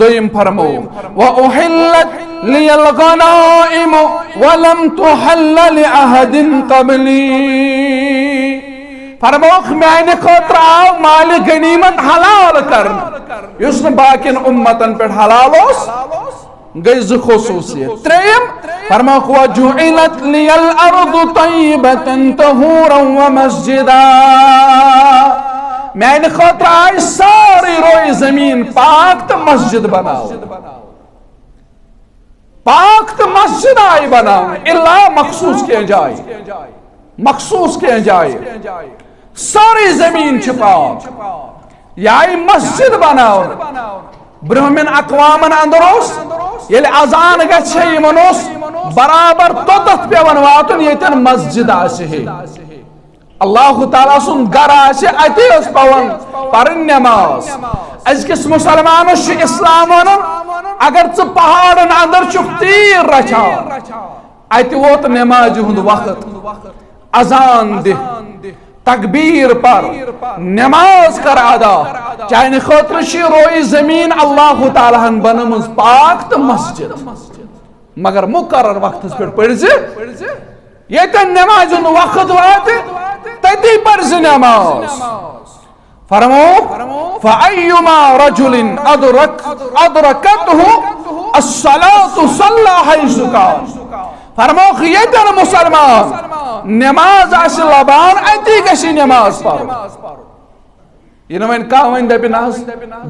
دویم فرمو وَأُحِلَّتْ لِيَ الْغَنَائِمُ وَلَمْ تُحَلَّ لِأَحَدٍ قَبْلِي. فرموک میانہ خاطر آو مال غنیمت حلال کرنا یس نہ باقین امتن پہ حلال اس گئی ز خصوصیت. تریم فرموک وَجُعِلَتْ لِيَ الْأَرْضُ طَيِّبَةً طَهُورًا وَمَسْجِدًا. میانہ خاطر آئی ساری روئی زمین پاک تو مسجد بناو پاک تو مسجد آئی بناو اللہ مخصوص کیا جائے مخصوص کیا جائے ساری زمین چھپاو یا مسجد بناو. برہمن اقوامن اندروس یل اذان گچھے یمنوس برابر توتت پیون واتن یتن مسجد آسے اللہ تعالیٰ سن گر آسے اتی اس پون پرن نماز. ازکس مسلمانس اسلام ونن اگر ژٕ پہاڑن اندر چھُکھ تیر رچھان اتہ ووت نماز ہند وقت اذان دہ تکبیر پر نماز کر ادا چانہ خاطر چھ روئی زمین اللہ تعالیٰ ہن بنمٕژ پاک تو مسجد مگر مقرر وقتس پہ پڑھ یتن نماز ہند وقت وات تتی پرز نماز. فرمو فَأَيُّمَا رَجُلٍ أَدْرَكَتْهُ الصَّلَاةُ صَلَّى حَيْثُ كَانَ. فرمو یتن مسلمان نماز آس لبان اتی گژھِ نماز پڑھ. یہ ون کھانا ون دپن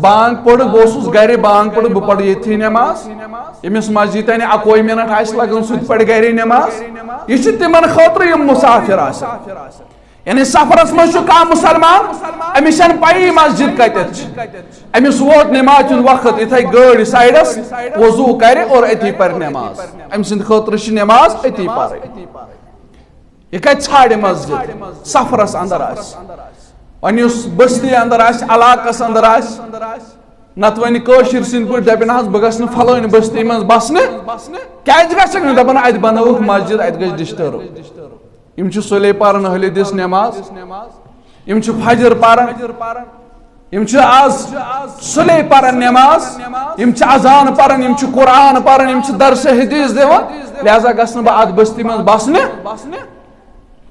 بانگ پڑھ بہت گھر بانگ پڑھ بہ پڑھ یتھی نماز یمس مسجد تین اکوئی منٹ آس لگان سہ پڑھ گھر نماز. یہ تمن خاطر یم مسافر آسان یعنی سفرس مز مسلمان امس پی مسجد کتت امس ووت نماز ہند وقت اتھے گاڑی سائڈس وضو کر اور اتی پر نماز ام سند خاطر نماز اتی پر. یہ کت ژھانڈ مسجد سفرس اندر آس ون اس بستی اندر آس علاقس اندر آس نت ون کاشر سند پہ دپن حظ بہ گھس فلٲنۍ بستی مز بسنے کیازِ گژھکھ نہٕ دپان اتہِ بنٲوٕکھ مسجد اتہِ گژھِ ڈسٹرب. یم چھ سُلے پرن اہل دس نماز یم چھ فجر پرن یم چھ آز سُلے پرن نماز یم چھ اذان پرن یم چھ قرآن پرن یم چھ درس حدیث دِوان لہذا گژھٕ نہٕ بہٕ اتھ بستی مز بسنے.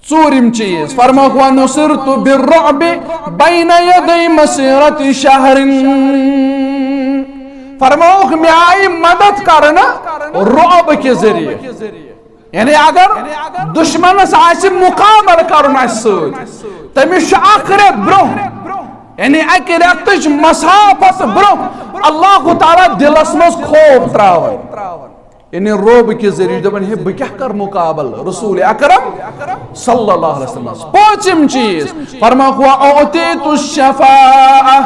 ژوٗرِم چیٖز فرموکھ وَنُصِرْتُ بِالرُّعْبِ بَيْنَ يَدَيْ مَسِيرَةِ شَهْرٍ. فرموکھ مےٚ آیہِ مدد کرنہٕ رعب کے ذریعہ یعنی اگر دشمنس آسہِ مقابل کرن اس سۭتۍ تٔمِس چھُ اکھ رٮ۪تھ برٛونٛہہ یعنی اکہِ رٮ۪تٕچ مسافت برٛونٛہہ اللہ تعالیٰ دلس منٛز خوف تراوان یعنی روب کے ذریعہ دپان ہے بہ کیا کر مقابل رسول اکرم صلی اللہ علیہ وسلم. پانچم چیز فرموکھ وَأُعْطِيتُ الشَّفَاعَةَ.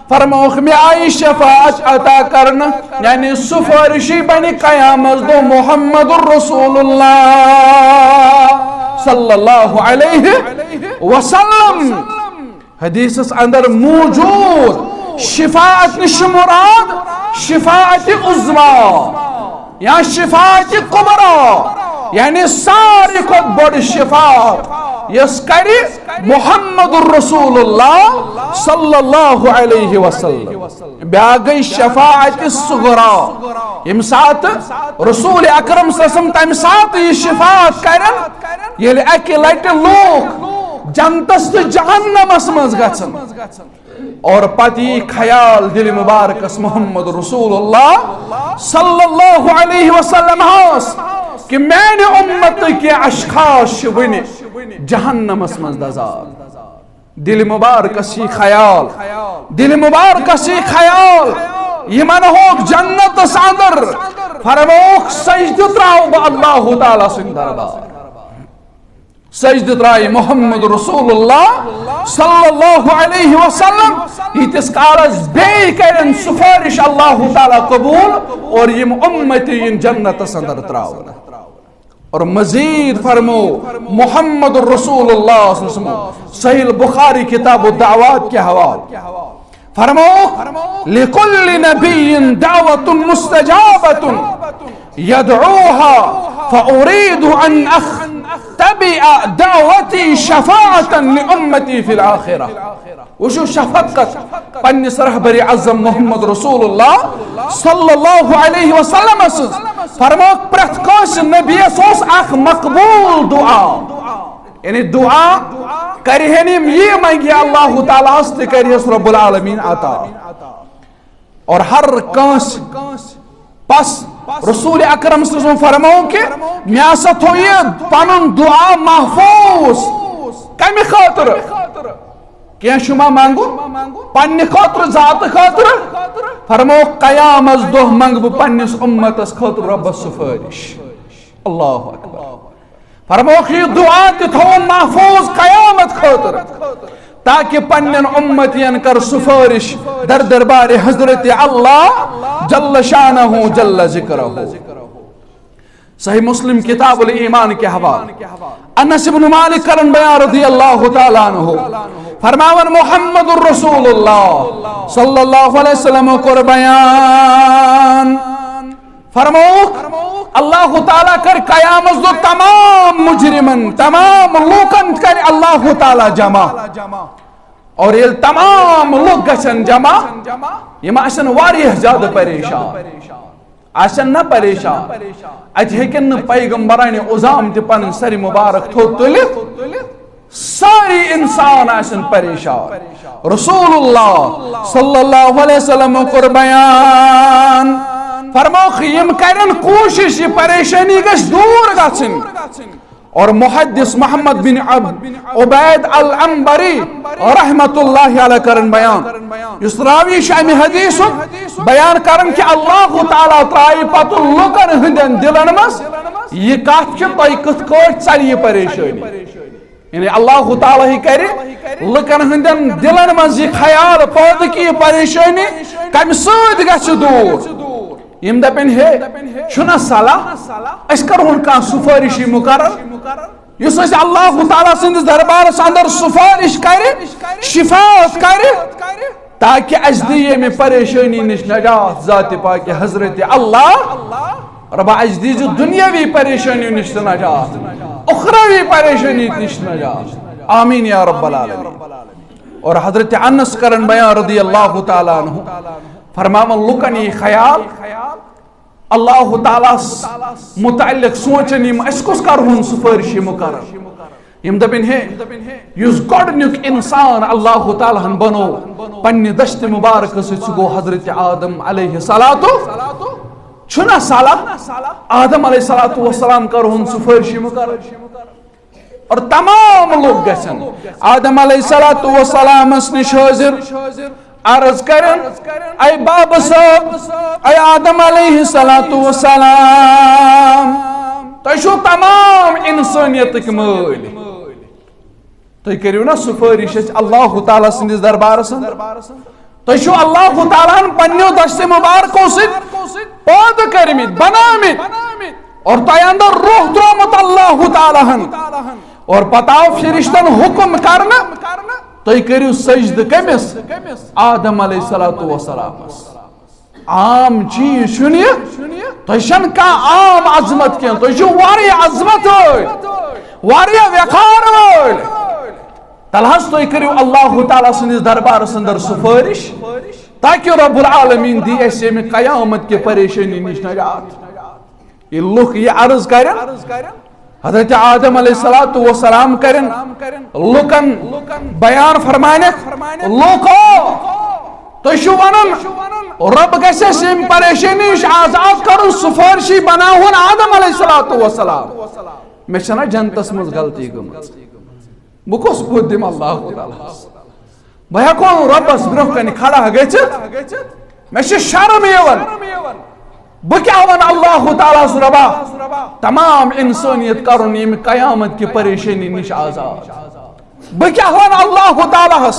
فرموکھ مےٚ آیہِ شفاعت عطا کرنا یعنی سفارشی بنی قیامت دو محمد رسول اللہ صلی اللہ علیہ وسلم. حدیثس اندر موجود شفاعت نش مراد شفاعت عظمی یا شفاعت کبریٰ یعنی ساری کھت بڑ شفاعت یس کری محمد رسول اللہ صلی اللہ علیہ وسلم. بیا گئی شفاعت صغریٰ یم سات رسول اکرم صلی اللہ علیہ وسلم تم سات یہ شفاعت کرن یل اکی لٹ لوگ جنتس تو جہنمس مز گژھن اور پتی خیال دل مبارکس محمد رسول اللہ صلی اللہ علیہ وسلم ہاس کہ میانہ امت کے اشخاص ون جہنمس مز دزار. دل مبارکس ہی خیال دل مبارکس ہی خیال یمن ہوک جنتس اندر فرموکھ سجدہ تراو بہ اللہ تعالیٰ سند دربار سجدہ ترائی محمد رسول اللہ صلی اللہ علیہ وسلم یتس کالس بے کرن سفارش اللہ تعالیٰ قبول اور یم امتی ان جنت اندر تراؤن. اور مزید فرمو محمد رسول اللہ صلی اللہ علیہ وسلم صحیح البخاری کتاب الدعوات کے حوالے فرمو لِكُلِّ نَبِيٍّ دَعْوَةٌ مُسْتَجَابَةٌ يَدْعُوهَا فَأُرِيدُ أَنْ أَخْتَبِئَ دَعْوَتِي شَفَاعَةً لِأُمَّتِي فِي الْآخِرَةِ وشو شفقت پنس رہبر اعظم محمد رسول اللہ صلی اللہ علیہ وسلم فرمو پرت کانس نبی سوس اخ مقبول دعا یعنی دعا کرہنیم یہ منگی اللہ تعالیٰ است کریس رب العالمین عطا اور ہر کانس پس رسول اکرم صلی اللہ علیہ وسلم فرمو کہ میاست ہوئی پنن دعا محفوظ کمی خاطر کیا شما مانگو پنی خاطر ذات خاطر فرمو قیام از دو منگ بو پنیس امت از خاطر رب سفارش اللہ اکبر فرمو کہ دعا تتھو محفوظ قیامت خاطر تاکہ پنن امتین کر سفارش در دربار حضرت اللہ جل شانہ جل ذکرہ صحیح مسلم کتاب الایمان کے حوالے انس بن مالک کرن بیان رضی اللہ تعالیٰ عنہ فرماون محمد الرسول اللہ صلی اللہ علیہ وسلم کو بیان فرمو اللہ تعالیٰ کر قیامت دو تمام مجرمن تمام لوکن کر اللہ تعالیٰ جمع اور یہ تمام لوگ گشن جمع یہ معاشن واریہ زیادہ پریشان آشن نہ پریشان ات ہیکن پیغمبران عظام تی پن سر مبارک تھو تلت ساری انسان آشن پریشان رسول اللہ صلی اللہ علیہ وسلم کو بیان فرمو خیم کرن کوشش یہ پریشانی گش دور گچن اور محدث محمد بن عبید العنبری رحمت اللہ علیہ کرن بیان اس راوی شامی حدیث بیان کرن کہ اللہ تعالیٰ ترائی پتو لکن ہندن دلن مز یہ کات کہ تائی کت کوٹ چلی پریشانی یعنی اللہ تعالیٰ ہی کرے لکن ہندن دلن مز یہ خیال پود کی پریشانی کم سود گچ دور یم دپن ہے چھنا صلاح اس کرون کا سفارشی مقرر یس اس اللہ تعالیٰ سندس دربار اندر سفارش کرے شفاعت کرے تاکہ اجدیے میں پریشانی نش نجات ذات پاک حضرت اللہ رب اجدی جو دنیاوی پریشانی نش نجات اخروی پریشانی نش نجات آمین یا رب العالمین اور حضرت انس کرن بیان رضی اللہ تعالیٰ عنہ فرماون لکنی خیال اللہ تعالیٰ متعلق سوچنیم اس کس کرہن سفارشی مقرر یم دپن ہے یس گۄڈنیُک انسان اللہ تعالیٰ ہن بنو پننہِ دشت مبارک سۭتۍ گو حضرت آدم علیہ الصلوۃ چھنا صلاح آدم علیہ الصلوۃ والسلام کرہن سفارشی مقرر اور تمام لوگ گژھن آدم علیہ الصلوۃ والسلام نش حاضر عرض کرن اے باب صاحب اے آدم علیہ الصلوۃ والسلام تو تمام انسانیت مل تو کریو نا سفارش اللہ تعالیٰ سندس دربارس تو اللہ تعالیٰ پنیو دشت مبارکو ست پود کرمت بنامت اور تو اندر روح ترومت اللہ تعالیٰ اور پتاو فرشتن حکم کرنا تو کریو سجد کمس آدم علیہ الصلوۃ والسلام عام چیز شنیے تو شن کا عام عظمت کیا تو واری عظمت واری وقار تلحظ تو کریو اللہ تعالیٰ سندس دربار اندر سفارش تاکہ رب العالمین دی ایسے میں قیامت کے پریشانی نش نجات یہ لوگ یہ عرض کرن حضرت آدم علیہ الصلوۃ والسلام کرن لوکن بیان فرمانک لوکو تو شو ونن رب گژھِ یم پریشانی نش آزاد کرن سفارشی بناون آدم علیہ الصلوۃ والسلام میں چھنا جنتس مز غلطی گمت بہ کس بت دم اللہ تعالیٰ بہ ہیکو ربس برونٛہہ کنہِ کھڑا گژھِتھ مے چھ شرم یوان بہ کیا ون اللہ تعالیٰ ربا تمام انسانیت کرن یم قیامت کی پریشانی نش آزاد بہ کیا ون اللہ تعالیٰ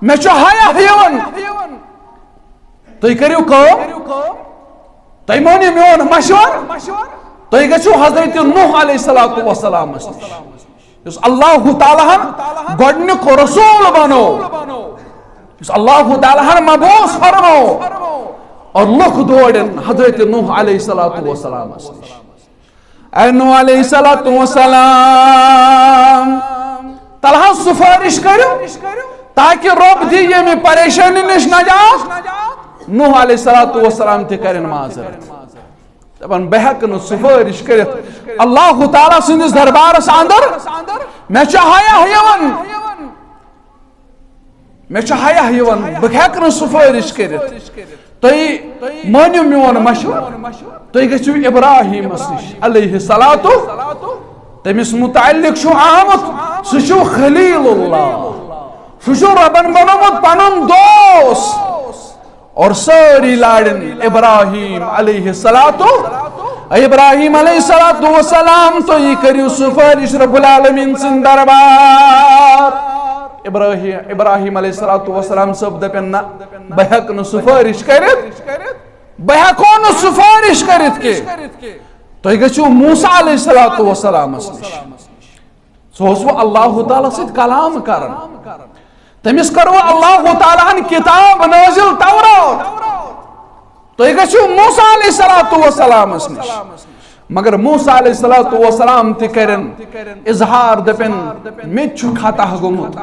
مے چھ حیا یوان تُہۍ کٔرِو کٲم تُہۍ مٲنِو میون مشور تُہۍ گٔژھِو حضرت نوح علیہ الصلوۃ والسلامس نِش یُس اللہ تعالیٰ ہن گۄڈنیُک رسول بنو یُس اللہ تعالیٰ ہن مبعوث فرمو اور لُکھ دورن حضرت نوح علیہ الصلوۃ والسلامس نِش اے نوح علیہ الصلوۃ والسلام تلہا سفارش کرو تاکہ رب دی یمی پریشانی نش نجات نوح علیہ الصلوۃ والسلام تہ کرن معذرت دپان بہ ہیکہ نہ سفارش کرت اللہ تعالیٰ سندس دربارس اندر مے چھ حیا یوان بہ ہیکہ نہ سفارش کرت تُہۍ مٲنِو میون مشورٕ تُہۍ گٔژھِو ابراہیمس نش علیہ الصلوۃ تمس متعلق چھُ آمت سُہ چھُ خلیل اللہ سُہ چھُ ربن بنومت پنن دوست اور ساری لاڑن ابراہیم علیہ الصلوۃ ابراہیم علیہ الصلوۃ والسلام تُہۍ کٔرِو سفارش رب العالمین سٕنٛدِ دربار ابراہیم علیہ الصلوۃ والسلام صٲب دپن نہ بہ ہیکہ نہ سفارش کرت بہ ہیکو نہ سفارش کرت کہ تُہۍ گٔژھِو موسیٰ علیہ الصلوۃ والسلامس نش سُہ اوس وۄنۍ اللہ تعالیٰ سۭتۍ کلام کران تٔمِس کٔرو اللہ تعالیٰ ہن کتاب نٲزِل تورات تُہۍ گٔژھِو موسیٰ علیہ الصلوۃ والسلامس نش مگر موسیٰ علیہ الصلوۃ والسلام تہ کرن اظہار دپن مےٚ تہِ چھُ خطا گوٚمُت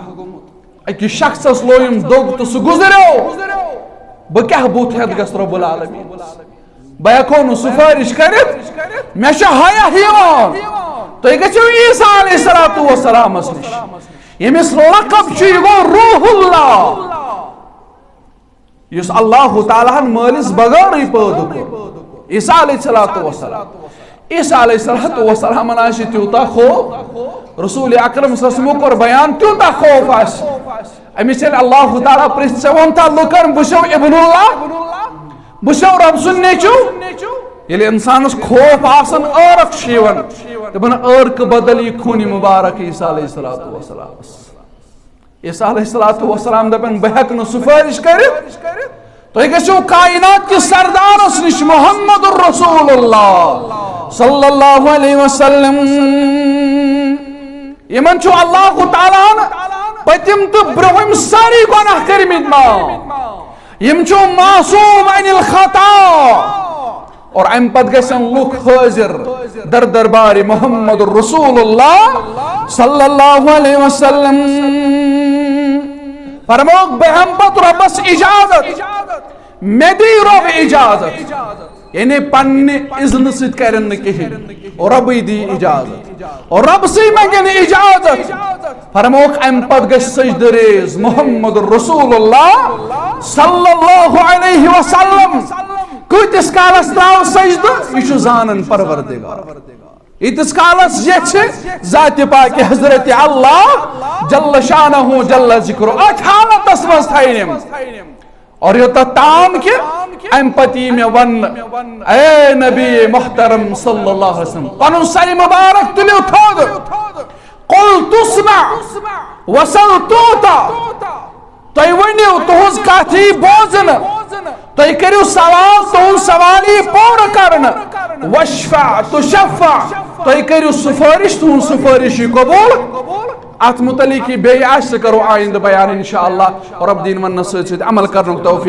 أکِس شخصس لویِم دوٚگ تہٕ سُہ گُزریو بہٕ کیٛاہ بُتھ ہٮ۪تھ گژھٕ رۄب العالمیٖن بہٕ ہٮ۪کو نہٕ سُفٲرِش کٔرِتھ مےٚ چھُ حیا یِوان تُہۍ گٔژھِو عیسیٰ علیہ الصلوۃ والسلامس نش ییٚمِس لقب چھُ یہِ گوٚو روح اللہ یُس اللہ تعالیٰ ہن مٲلِس بغٲرٕے پٲدٕ کوٚر عیسیٰ علیہ الصلوۃ والسلام عیسیٰ علیہ الصلوۃ والسلام آسہِ تیوٗتاہ خوف رسول اکرم صلی اللہ علیہ وسلم کوٚر بیان تیوٗتاہ خوف آسہِ أمِس ییٚلہِ اللہ تعالیٰ پرٛژھِ ژےٚ ووٚنتھا لُکن بہٕ چھُسو ابن اللہ بہٕ چھُسو رب سُنٛد نیٚچوٗ ییٚلہِ اِنسانس خوف آسان عٲرق چھُ یِوان دپان عٲرقہٕ بدل یہِ خوٗنہِ مُبارک عیسیٰ علیہ الصلوۃ والسلامس عیسیٰ علیہ الصلوۃ والسلام دپان بہٕ ہٮ۪کہٕ نہٕ سُفٲرِش کٔرِتھ تُہۍ گٔژھِو کائنات کِس سردارس نش محمد رسول اللہ صلی اللہ علیہ وسلم یمن چھُ اللہ تعالیٰ ہن پٔتِم تہٕ برٛونٛہِم سٲری گۄناہ کٔرمٕتۍ معاف یم چھُ معصوم عن الخطا اور امہِ پتہٕ گژھن لُکھ حٲضِر در دربارِ محمد رسول اللہ صلی اللہ علیہ وسلم فرموک بہٕ ہٮ۪مہٕ پتہٕ رۄبس اجازت مےٚ دی رۄب اجازت یعنی پننہِ اذنہٕ سۭتۍ کرن نہٕ کِہیٖنۍ رۄبٕے دی اجازت اور رب سٕے منٛگن اجازت فرموک امہِ پتہٕ گژھِ سجدٕ ریز محمد رسول اللہ صلی اللہ علیہ وسلم کۭتِس کالس تراو سجدٕ یہِ چھُ زانن پروردگار ییٖتِس کالس یژھِ ذاتِ پاکِ حضرت اللہ جل شانہ جل ذکرُ اتھ حالتس منٛز تھاینم اور یوٚتتھ تام کہ امہِ پتہٕ یی مےٚ وننہٕ اے نبی محترم صلی اللہ علیہ وسلم پنُن سر مبارک تُلِو تھوٚد قل تسمع وصل توتا تُہۍ ؤنِو تُہنٛز کتھ یی بوزنہٕ تُہۍ کٔرِو سوال تُہنٛد سوال یی پوٗرٕ کرنہٕ واشفع تشفع تُہۍ کٔرِو سُفٲرِش تُہنٛز سُفٲرِش یی قبوٗل اتھ متعلق بیٚیہِ آسہِ سُہ کرو آیندٕ بیان انشاء اللہ رب دین وننس سۭتۍ سۭتۍ عمل کرنُک توفیق